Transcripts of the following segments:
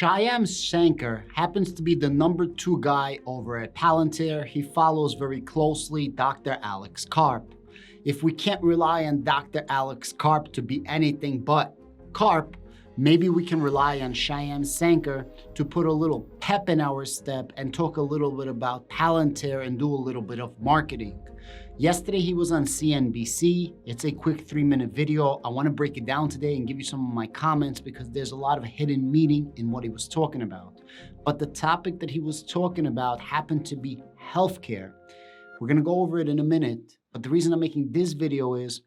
Shyam Shankar happens to be the #2 guy over at Palantir. He follows very closely Dr. Alex Karp. If we can't rely on Dr. Alex Karp to be anything but Karp, maybe we can rely on Shyam Shankar to put a little pep in our step and talk a little bit about Palantir and do a little bit of marketing. Yesterday he was on CNBC. It's a quick 3-minute video. I want to break it down today and give you some of my comments because there's a lot of hidden meaning in what he was talking about. But the topic that he was talking about happened to be healthcare. We're going to go over it in a minute, but the reason I'm making this video is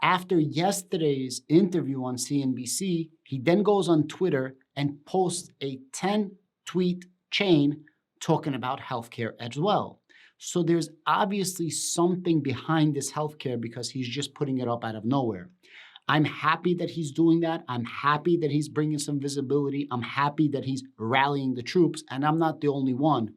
after yesterday's interview on CNBC, he then goes on Twitter and posts a 10-tweet chain talking about healthcare as well. So there's obviously something behind this healthcare because he's just putting it up out of nowhere. I'm happy that he's doing that. I'm happy that he's bringing some visibility. I'm happy that he's rallying the troops, and I'm not the only one.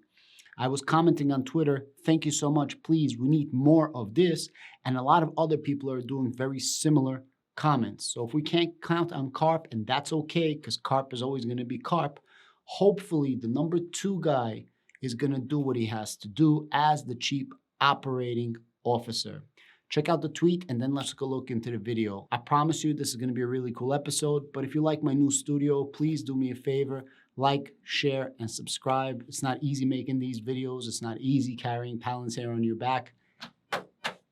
I was commenting on Twitter, thank you so much, please, we need more of this. And a lot of other people are doing very similar comments. So if we can't count on Karp, and that's okay, because Karp is always going to be Karp, hopefully the #2 guy is going to do what he has to do as the chief operating officer. Check out the tweet and then let's go look into the video. I promise you this is going to be a really cool episode, but if you like my new studio, please do me a favor, like, share, and subscribe. It's not easy making these videos. It's not easy carrying Palantir on your back.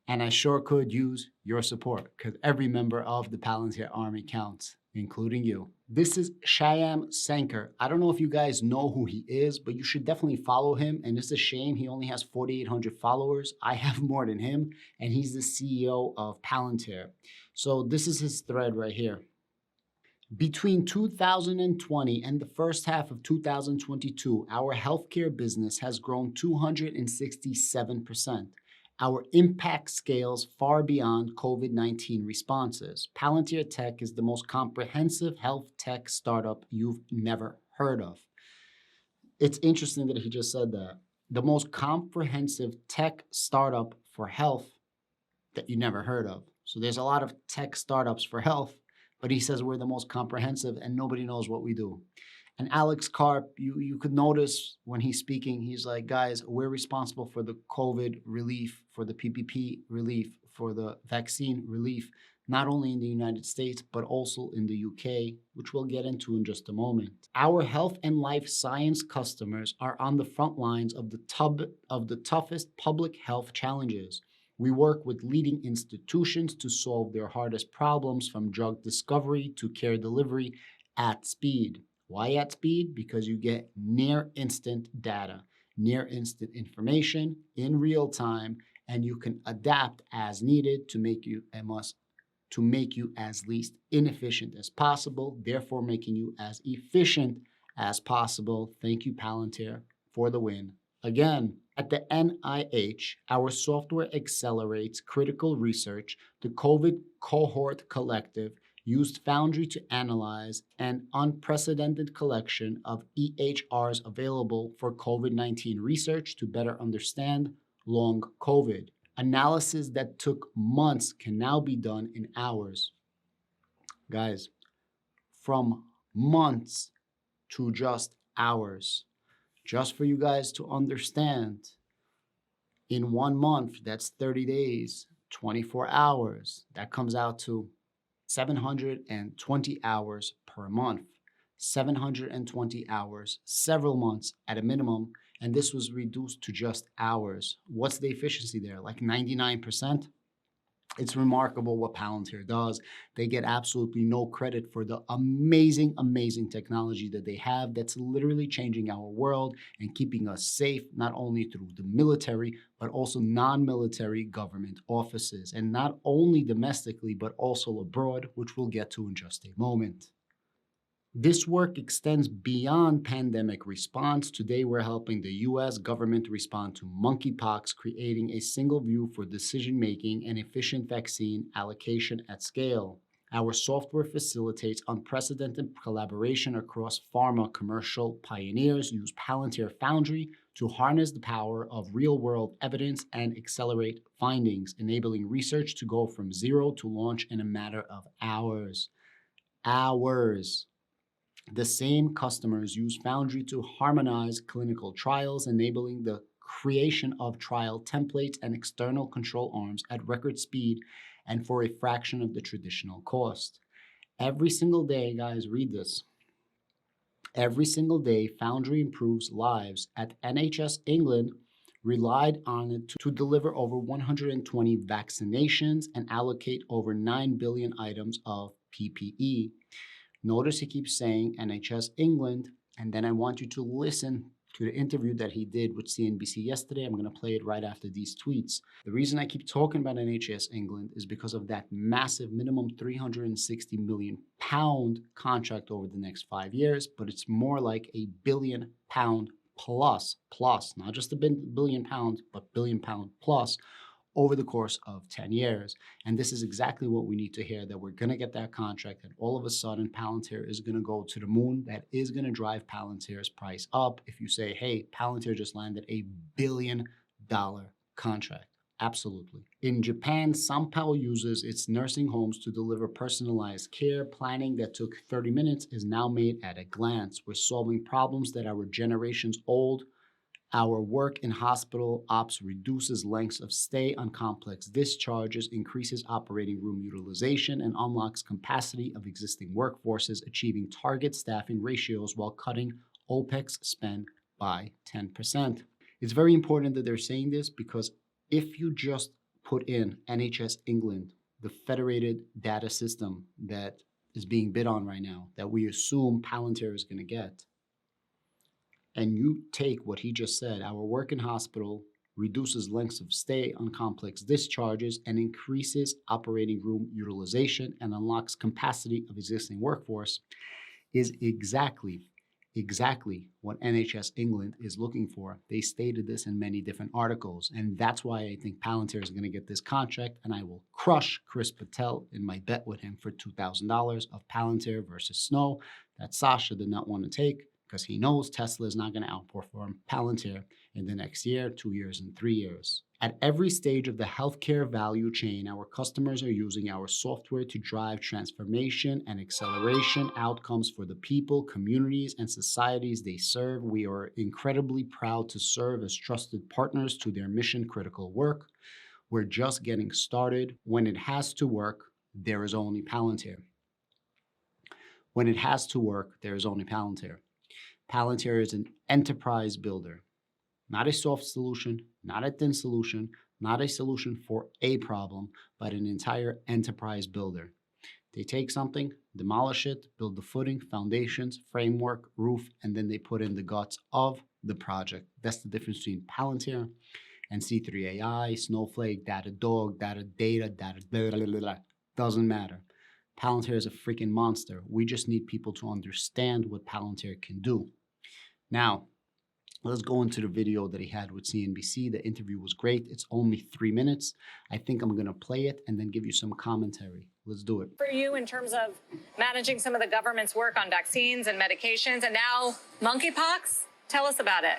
And I sure could use your support because every member of the Palantir army counts, including you. This is Shyam Shankar. I don't know if you guys know who he is, but you should definitely follow him. And it's a shame he only has 4,800 followers. I have more than him, and he's the CEO of Palantir. So this is his thread right here. Between 2020 and the first half of 2022, our healthcare business has grown 267%. Our impact scales far beyond COVID-19 responses. Palantir Tech is the most comprehensive health tech startup you've never heard of. It's interesting that he just said that. The most comprehensive tech startup for health that you never heard of. So there's a lot of tech startups for health, but he says we're the most comprehensive and nobody knows what we do. And Alex Karp, you could notice when he's speaking, he's like, guys, we're responsible for the COVID relief, for the PPP relief, for the vaccine relief, not only in the United States, but also in the UK, which we'll get into in just a moment. Our health and life science customers are on the front lines of the toughest public health challenges. We work with leading institutions to solve their hardest problems, from drug discovery to care delivery at speed. Why at speed? Because you get near instant data, near instant information in real time, and you can adapt as needed to make you as least inefficient as possible, therefore making you as efficient as possible. Thank you, Palantir, for the win. Again, at the NIH, our software accelerates critical research. The COVID Cohort Collective used Foundry to analyze an unprecedented collection of EHRs available for COVID-19 research to better understand long COVID. Analysis that took months can now be done in hours. Guys, from months to just hours. Just for you guys to understand, in 1 month, that's 30 days, 24 hours. That comes out to 720 hours per month, 720 hours, several months at a minimum, and this was reduced to just hours. What's the efficiency there? Like 99%? It's remarkable what Palantir does. They get absolutely no credit for the amazing, amazing technology that they have that's literally changing our world and keeping us safe, not only through the military, but also non-military government offices. And not only domestically, but also abroad, which we'll get to in just a moment. This work extends beyond pandemic response. Today, we're helping the US government respond to monkeypox, creating a single view for decision-making and efficient vaccine allocation at scale. Our software facilitates unprecedented collaboration across pharma. Commercial pioneers use Palantir Foundry to harness the power of real-world evidence and accelerate findings, enabling research to go from zero to launch in a matter of hours. Hours. The same customers use Foundry to harmonize clinical trials, enabling the creation of trial templates and external control arms at record speed and for a fraction of the traditional cost. Every single day, guys, read this. Every single day, Foundry improves lives. At NHS England, relied on it to deliver over 120 vaccinations and allocate over 9 billion items of PPE. Notice he keeps saying NHS England, and then I want you to listen to the interview that he did with CNBC yesterday. I'm going to play it right after these tweets. The reason I keep talking about NHS England is because of that massive minimum 360 million pound contract over the next 5 years, but it's more like a £1 billion plus, not just a £1 billion, but £1 billion plus over the course of 10 years. And this is exactly what we need to hear, that we're going to get that contract, and all of a sudden Palantir is going to go to the moon. That is going to drive Palantir's price up. If you say, hey, Palantir just landed a $1 billion contract. Absolutely. In Japan, Sanpao uses its nursing homes to deliver personalized care. Planning that took 30 minutes is now made at a glance. We're solving problems that are generations old. Our work in hospital ops reduces lengths of stay on complex discharges, increases operating room utilization, and unlocks capacity of existing workforces, achieving target staffing ratios while cutting OPEX spend by 10%. It's very important that they're saying this, because if you just put in NHS England, the federated data system that is being bid on right now, that we assume Palantir is going to get, and you take what he just said, our work in hospital reduces lengths of stay on complex discharges and increases operating room utilization and unlocks capacity of existing workforce, is exactly what NHS England is looking for. They stated this in many different articles, and that's why I think Palantir is going to get this contract, and I will crush Chris Patel in my bet with him for $2,000 of Palantir versus Snow that Sasha did not want to take, because he knows Tesla is not going to outperform Palantir in the next year, 2 years, and 3 years. At every stage of the healthcare value chain, our customers are using our software to drive transformation and acceleration outcomes for the people, communities, and societies they serve. We are incredibly proud to serve as trusted partners to their mission-critical work. We're just getting started. When it has to work, there is only Palantir. When it has to work, there is only Palantir. Palantir is an enterprise builder, not a soft solution, not a thin solution, not a solution for a problem, but an entire enterprise builder. They take something, demolish it, build the footing, foundations, framework, roof, and then they put in the guts of the project. That's the difference between Palantir and C3 AI, Snowflake, Datadog, Data, blah, blah, blah, blah. Doesn't matter. Palantir is a freaking monster. We just need people to understand what Palantir can do. Now, let's go into the video that he had with CNBC. The interview was great. It's only 3 minutes. I think I'm going to play it and then give you some commentary. Let's do it. For you, in terms of managing some of the government's work on vaccines and medications, and now monkeypox, tell us about it.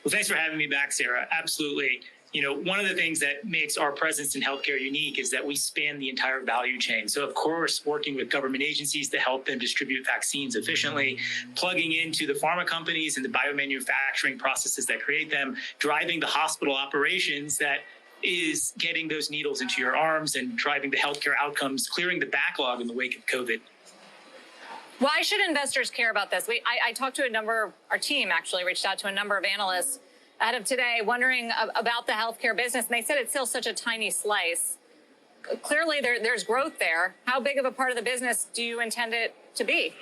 Well, thanks for having me back, Sarah. Absolutely. One of the things that makes our presence in healthcare unique is that we span the entire value chain. So, of course, working with government agencies to help them distribute vaccines efficiently, plugging into the pharma companies and the biomanufacturing processes that create them, driving the hospital operations that is getting those needles into your arms and driving the healthcare outcomes, clearing the backlog in the wake of COVID. Why should investors care about this? I talked to our team actually reached out to a number of analysts ahead of today, wondering about the healthcare business, and they said it's still such a tiny slice. Clearly, there's growth there. How big of a part of the business do you intend it to be?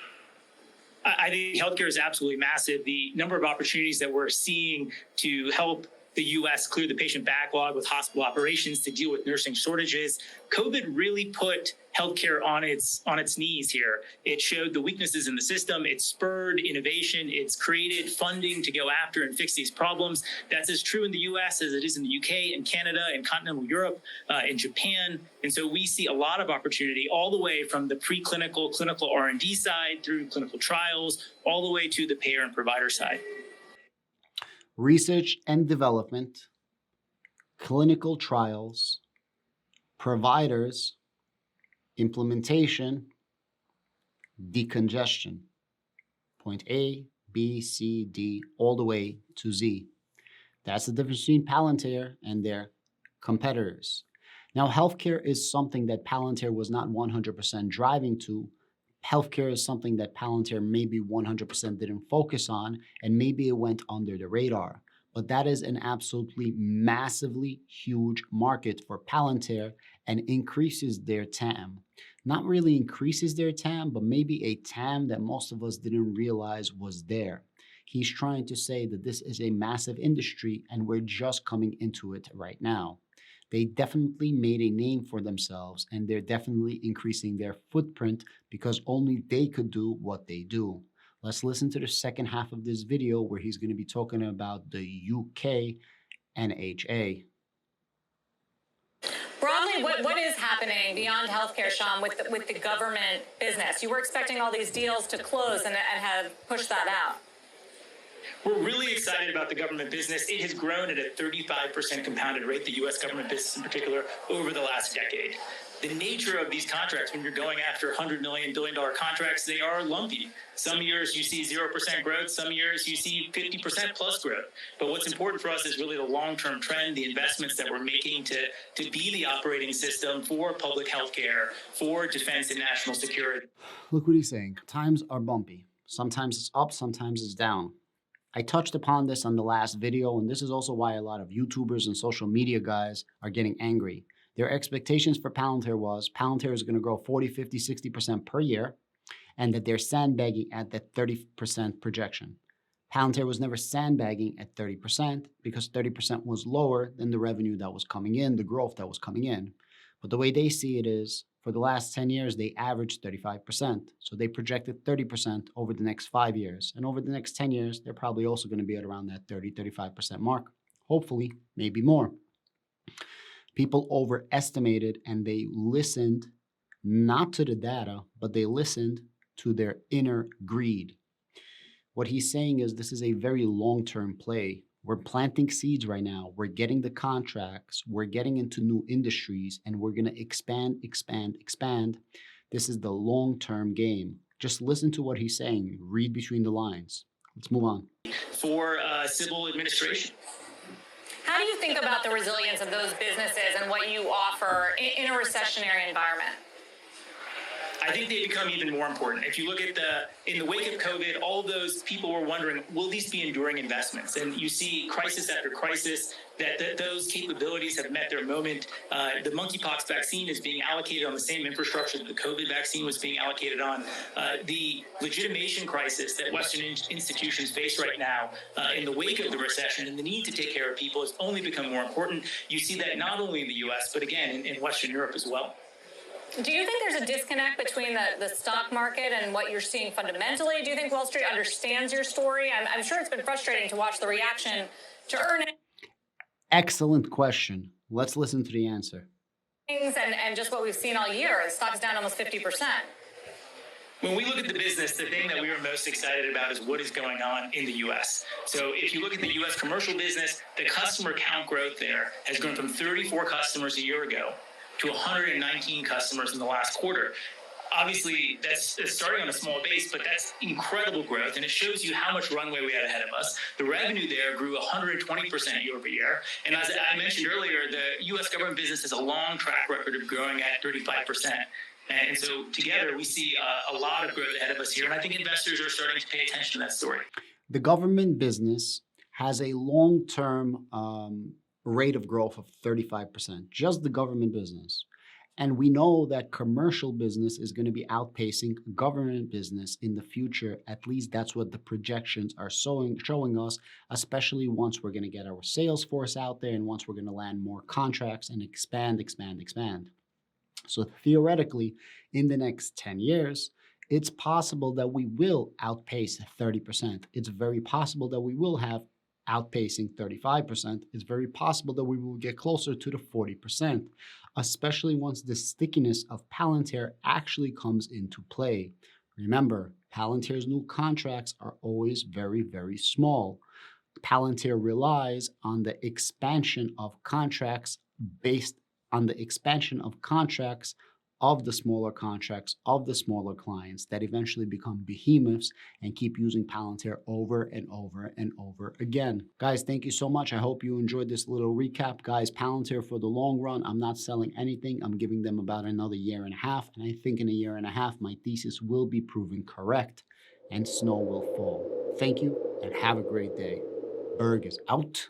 I think healthcare is absolutely massive. The number of opportunities that we're seeing to help the U.S. clear the patient backlog with hospital operations, to deal with nursing shortages. COVID really put healthcare on its knees here. It showed the weaknesses in the system. It spurred innovation. It's created funding to go after and fix these problems. That's as true in the U.S. as it is in the U.K. and Canada and continental Europe and Japan. And so we see a lot of opportunity all the way from the preclinical, clinical R&D side through clinical trials, all the way to the payer and provider side. Research and development, clinical trials, providers, implementation, decongestion. Point A, B, C, D, all the way to Z. That's the difference between Palantir and their competitors. Now, healthcare is something that Palantir was not 100% driving to. Healthcare is something that Palantir maybe 100% didn't focus on, and maybe it went under the radar. But that is an absolutely massively huge market for Palantir and increases their TAM. Not really increases their TAM, but maybe a TAM that most of us didn't realize was there. He's trying to say that this is a massive industry and we're just coming into it right now. They definitely made a name for themselves and they're definitely increasing their footprint because only they could do what they do. Let's listen to the second half of this video where he's going to be talking about the UK NHA. Broadly, what is happening beyond healthcare, Sean, with the government business? You were expecting all these deals to close and have pushed that out. We're really excited about the government business. It has grown at a 35% compounded rate, the U.S. government business in particular, over the last decade. The nature of these contracts, when you're going after $100 million, billion-dollar contracts, they are lumpy. Some years you see 0% growth, some years you see 50% plus growth. But what's important for us is really the long-term trend, the investments that we're making to be the operating system for public health care, for defense and national security. Look what he's saying. Times are bumpy. Sometimes it's up, sometimes it's down. I touched upon this on the last video, and this is also why a lot of YouTubers and social media guys are getting angry. Their expectations for Palantir was Palantir is going to grow 40, 50, 60% per year, and that they're sandbagging at that 30% projection. Palantir was never sandbagging at 30% because 30% was lower than the revenue that was coming in, the growth that was coming in. But the way they see it is, for the last 10 years, they averaged 35%. So they projected 30% over the next 5 years. And over the next 10 years, they're probably also going to be at around that 30, 35% mark. Hopefully, maybe more. People overestimated and they listened not to the data, but they listened to their inner greed. What he's saying is this is a very long-term play. We're planting seeds right now. We're getting the contracts. We're getting into new industries and we're going to expand, expand, expand. This is the long-term game. Just listen to what he's saying. Read between the lines. Let's move on. For civil administration. How do you think about the resilience of those businesses and what you offer in a recessionary environment? I think they become even more important. If you look at in the wake of COVID, all of those people were wondering, will these be enduring investments? And you see crisis after crisis that those capabilities have met their moment. The monkeypox vaccine is being allocated on the same infrastructure that the COVID vaccine was being allocated on. The legitimation crisis that Western institutions face right now in the wake of the recession and the need to take care of people has only become more important. You see that not only in the U.S., but again, in Western Europe as well. Do you think there's a disconnect between the stock market and what you're seeing fundamentally? Do you think Wall Street understands your story? I'm sure it's been frustrating to watch the reaction to earnings. Excellent question. Let's listen to the answer. And just what we've seen all year. The stock's down almost 50%. When we look at the business, the thing that we were most excited about is what is going on in the U.S. So if you look at the U.S. commercial business, the customer count growth there has grown from 34 customers a year ago to 119 customers in the last quarter. Obviously, that's starting on a small base, but that's incredible growth, and it shows you how much runway we had ahead of us. The revenue there grew 120% year over year, and as I mentioned earlier, the U.S. government business has a long track record of growing at 35%. And so together, we see a lot of growth ahead of us here, and I think investors are starting to pay attention to that story. The government business has a long-term rate of growth of 35%, just the government business. And we know that commercial business is going to be outpacing government business in the future. At least that's what the projections are showing us, especially once we're going to get our sales force out there and once we're going to land more contracts and expand. So theoretically, in the next 10 years, it's possible that we will outpace 30%. It's very possible that we will have outpacing 35%. It's very possible that we will get closer to the 40%, especially once the stickiness of Palantir actually comes into play. Remember, Palantir's new contracts are always very, very small. Palantir relies on the expansion of contracts based on the expansion of contracts of the smaller contracts, of the smaller clients that eventually become behemoths and keep using Palantir over and over and over again. Guys, thank you so much. I hope you enjoyed this little recap. Guys, Palantir for the long run, I'm not selling anything. I'm giving them about another year and a half. And I think in a year and a half, my thesis will be proven correct and snow will fall. Thank you and have a great day. Berg is out.